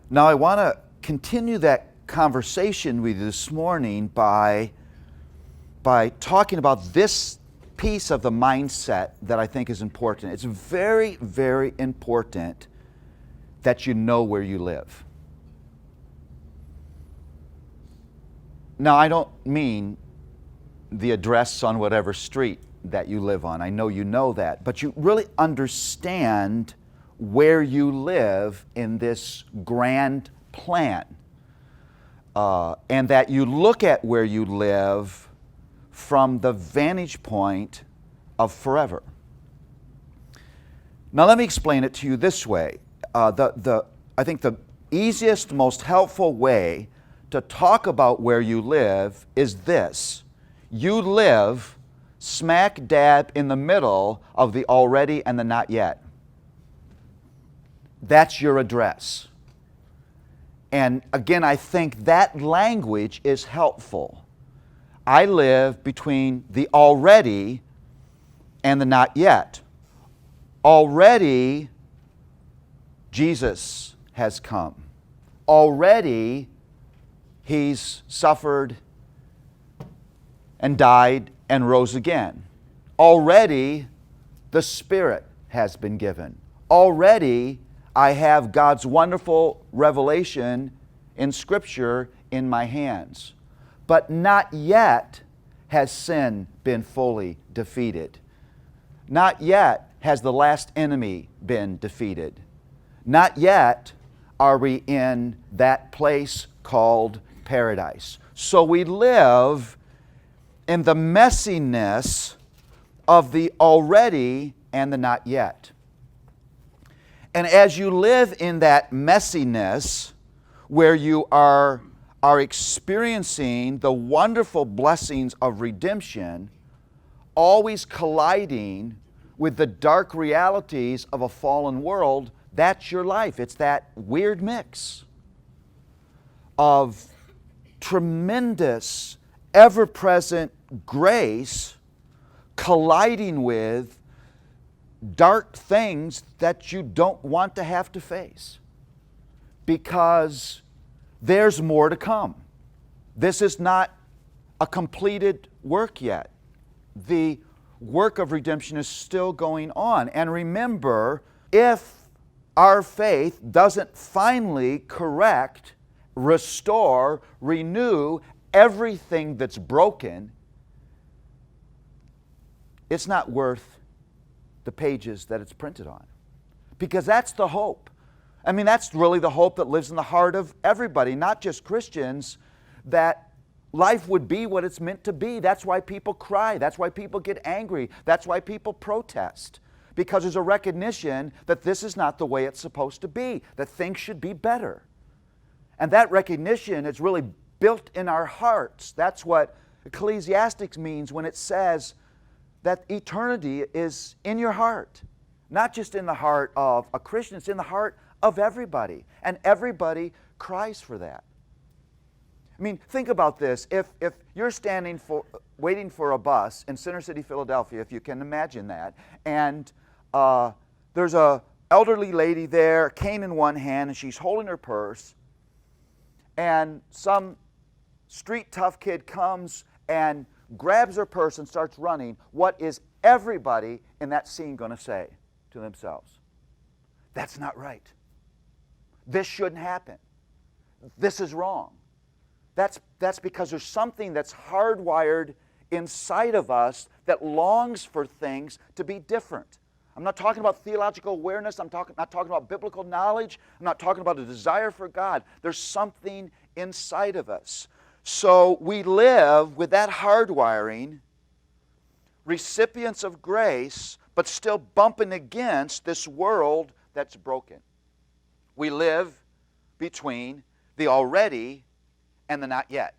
Now, I want to continue that conversation with you this morning by talking about this piece of the mindset that I think is important. It's very, very important that you know where you live. Now, I don't mean the address on whatever street that you live on. I know you know that. But you really understand where you live in this grand plan. And that you look at where you live from the vantage point of forever. Now let me explain it to you this way. I think the easiest, most helpful way to talk about where you live is this. You live smack dab in the middle of the already and the not yet. That's your address. And again, I think that language is helpful. I live between the already and the not yet. Already, Jesus has come. Already, He's suffered and died and rose again. Already, the Spirit has been given. Already, I have God's wonderful revelation in Scripture in my hands. But not yet has sin been fully defeated. Not yet has the last enemy been defeated. Not yet are we in that place called paradise. So we live in the messiness of the already and the not yet. And as you live in that messiness, where you are experiencing the wonderful blessings of redemption, always colliding with the dark realities of a fallen world, that's your life. It's that weird mix of tremendous, ever-present grace colliding with dark things that you don't want to have to face, because there's more to come. This is not a completed work yet. The work of redemption is still going on. And remember, if our faith doesn't finally correct, restore, renew everything that's broken, it's not worth the pages that it's printed on. Because that's the hope. I mean, that's really the hope that lives in the heart of everybody, not just Christians, that life would be what it's meant to be. That's why people cry. That's why people get angry. That's why people protest. Because there's a recognition that this is not the way it's supposed to be, that things should be better. And that recognition is really built in our hearts. That's what Ecclesiastes means when it says that eternity is in your heart. Not just in the heart of a Christian, it's in the heart of everybody. And everybody cries for that. I mean, think about this. If you're waiting for a bus in Center City, Philadelphia, if you can imagine that, and there's a elderly lady there, a cane in one hand, and she's holding her purse, and some street tough kid comes and grabs her purse and starts running, what is everybody in that scene going to say to themselves? That's not right. This shouldn't happen. This is wrong. That's because there's something that's hardwired inside of us that longs for things to be different. I'm not talking about theological awareness. I'm not talking about biblical knowledge. I'm not talking about a desire for God. There's something inside of us. So we live with that hardwiring, recipients of grace, but still bumping against this world that's broken. We live between the already and the not yet.